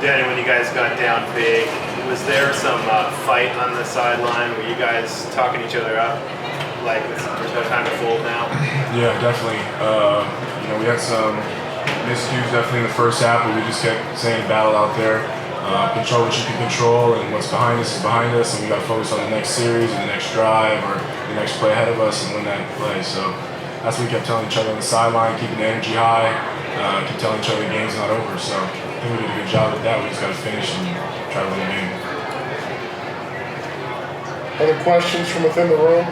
Danny, when you guys got down big, was there some fight on the sideline? Were you guys talking each other up? Like, there's no time to fold now? Yeah, definitely. We had some miscues definitely in the first half, but we just kept saying battle out there. Control what you can control, and what's behind us is behind us, and we got to focus on the next series or the next drive or the next play ahead of us and win that play. So that's what we kept telling each other on the sideline, keeping the energy high, keep telling each other the game's not over. So I think we did a good job with that. We just got to finish and try to win the game. Other questions from within the room?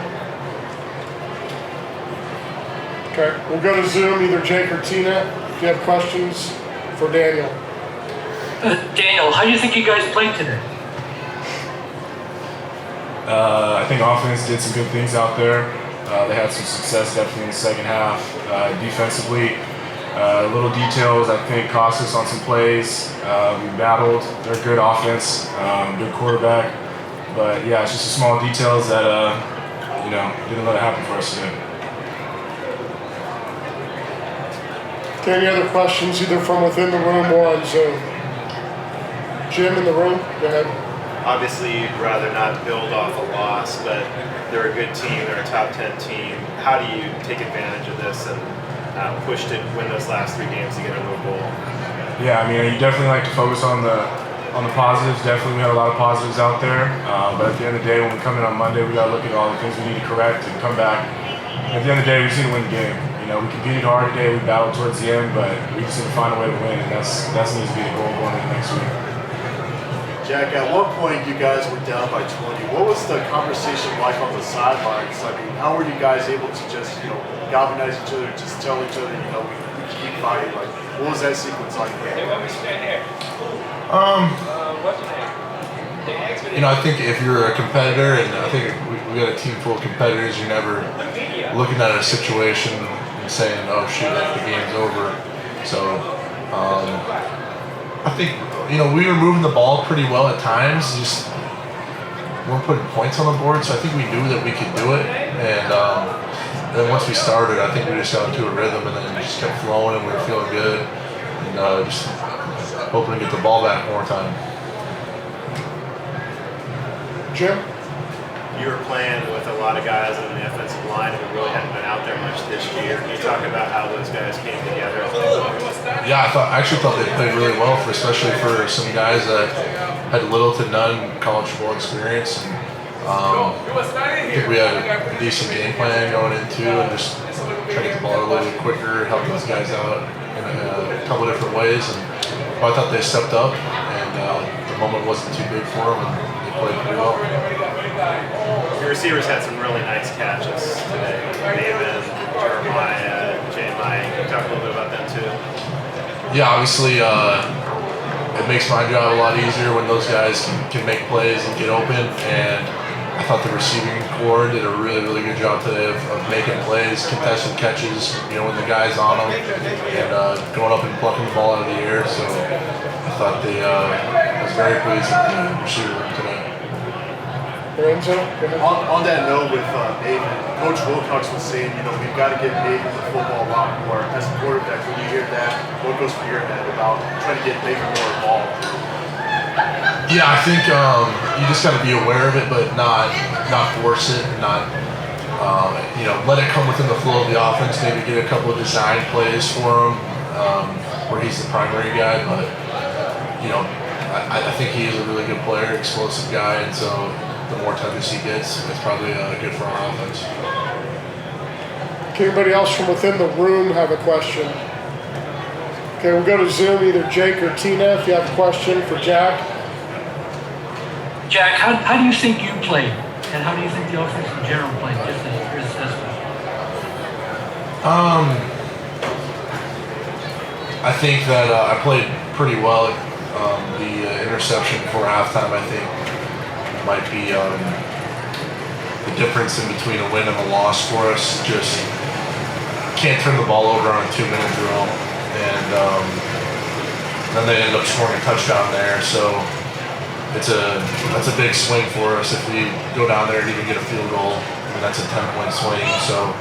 Okay, we'll go to Zoom, either Jake or Tina. If you have questions for Daniel. Daniel, how do you think you guys played today? I think offense did some good things out there. They had some success definitely in the second half. Defensively, little details I think cost us on some plays. We battled. They're a good offense, good quarterback. But yeah, it's just the small details that didn't let it happen for us today. Okay, any other questions either from within the room or on Zoom? Jim in the room, go ahead. Obviously, you'd rather not build off a loss, but they're a good team. They're a top 10 team. How do you take advantage of this and push to win those last 3 games to get a bowl? Yeah, I mean, you definitely like to focus on the positives. Definitely, we had a lot of positives out there. But at the end of the day, when we come in on Monday, we got to look at all the things we need to correct and come back. At the end of the day, we just need to win the game. We competed hard today. We battled towards the end, but we just need to find a way to win, and that needs to be the goal going into next week. Jack, at one point you guys were down by 20. What was the conversation like on the sidelines? I mean, how were you guys able to just, galvanize each other, just tell each other, we keep fighting? Like, what was that sequence like for you? I think if you're a competitor, and I think we got a team full of competitors, you're never looking at a situation and saying, oh shoot, the game's over. So I think, we were moving the ball pretty well at times, just weren't putting points on the board, so I think we knew that we could do it. And then once we started, I think we just got into a rhythm, and then it just kept flowing, and we were feeling good, and just hoping to get the ball back more time. Jim? You were playing with a lot of guys on the offensive line who really hadn't been out there much this year. Can you talk about how those guys came together? Yeah, I actually thought they played really well, especially for some guys that had little to none college football experience. And, I think we had a decent game plan going into, and just trying to get the ball a little bit quicker, help those guys out in a couple different ways. And I thought they stepped up, and the moment wasn't too big for them, and they played pretty well. Your receivers had some really nice catches today. David, Jeremiah, Can you talk a little bit about them too? Yeah, obviously it makes my job a lot easier when those guys can make plays and get open. And I thought the receiving corps did a really, really good job today of making plays, contested catches, when the guy's on them, and going up and plucking the ball out of the air. So I thought I was very pleased with the receiver room today. On that note with David, Coach Wilcox was saying, we've got to get David the football a lot more. As a quarterback, when you hear that, what goes through your head about trying to get David more involved? Yeah, I think you just got to be aware of it, but not force it, not let it come within the flow of the offense. Maybe get a couple of design plays for him where he's the primary guy, but I think he is a really good player, explosive guy, and so the more touches he gets, it's probably good for our offense. Okay, anybody else from within the room have a question? Okay, we'll go to Zoom, either Jake or Tina, if you have a question for Jack. Jack, how do you think you played? And how do you think the offense in general played? Just your assessment. I think that I played pretty well. The interception before halftime, I think, might be the difference in between a win and a loss for us. Just can't turn the ball over on a 2-minute drill, and then they ended up scoring a touchdown there. So that's a big swing for us if we go down there and even get a field goal. And that's a 10-point swing. So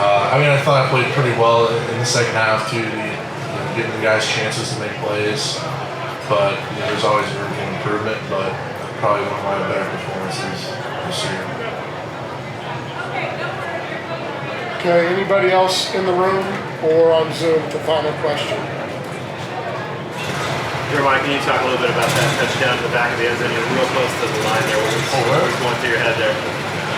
I thought I played pretty well in the second half too. The giving the guys chances to make plays. But there's always room for improvement. But probably one of my better performances this year. Okay, anybody else in the room or on Zoom for final question? Jeremiah, can you talk a little bit about that touchdown to the back of the end zone? You're real close to the line there. What was going through your head there?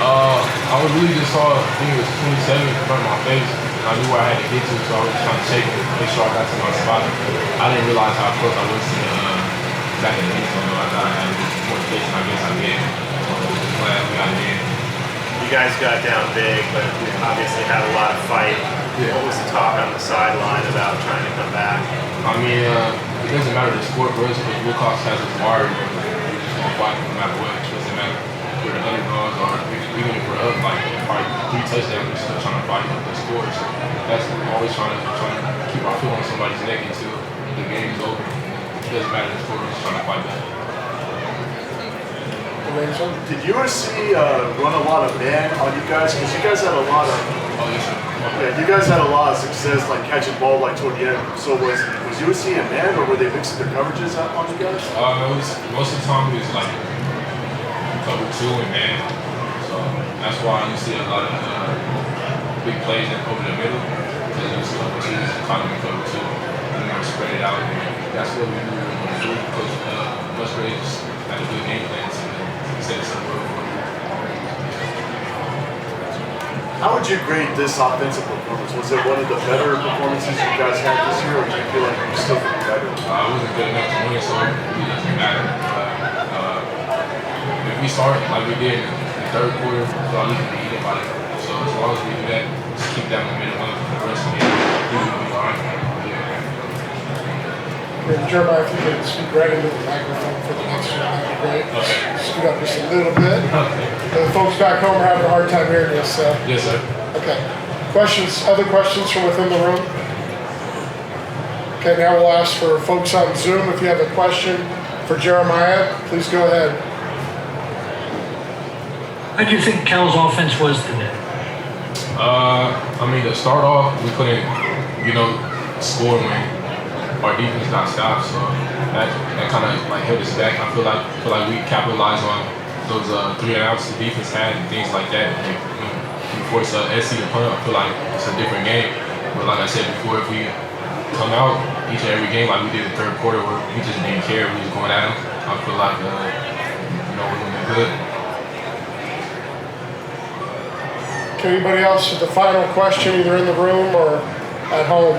I was really just saw, I think it was 27 in front of my face. I knew where I had to get to, so I was just trying to shake it, make sure I got to my spot. I didn't realize how close I was to the back of the end zone, though. I thought I had more space, and I guess I did. Just glad we got it in. You guys got down big, but obviously had a lot of fight. Yeah. What was the talk on the sideline about trying to come back? I mean, it doesn't matter the score for us, but Wilcox has us wired. We're just going to fight no matter what. It doesn't matter if we're the underdogs or even if we're up, like, probably 3 touchdowns, we're still trying to fight up the score. So that's always trying to keep our foot on somebody's neck until the game is over. It doesn't matter the score, we're just trying to fight back. Did USC run a lot of man on you guys? Because you guys had a lot of you guys had a lot of success like catching ball like toward the end. So was USC a man or were they mixing their coverages out on you guys? Most of the time it was like cover 2 and man. So that's why you see a lot of big plays over the middle because it was cover 2 and caught them in cover 2. And spread it out. And that's what we do when we do. Coach Musgrave had a good game plan. How would you grade this offensive performance? Was it one of the better performances you guys had this year, or do you feel like you still could be better? It wasn't good enough to win, so it really doesn't matter. If we start like we did in the third quarter, so at least we can eat about it. So as long as we do that, just keep that momentum up for the rest of the game, we will be fine. Jeremiah, if you could speak right into the microphone for the next one, that would be great. Okay. Scoot up just a little bit. Okay. The folks back home are having a hard time hearing this. Yes, sir. Okay. Questions? Other questions from within the room? Okay, now we'll ask for folks on Zoom. If you have a question for Jeremiah, please go ahead. How do you think Cal's offense was today? I mean, to start off, we couldn't, score when our defense got stopped, so that kind of like held us back. I feel like we capitalized on those 3 and outs the defense had and things like that. And we forced SC to punt. I feel like it's a different game. But like I said before, if we come out each and every game like we did the third quarter, where we just didn't care, we was going at them, I feel like we're gonna be good. Okay, anybody else with the final question, either in the room or at home?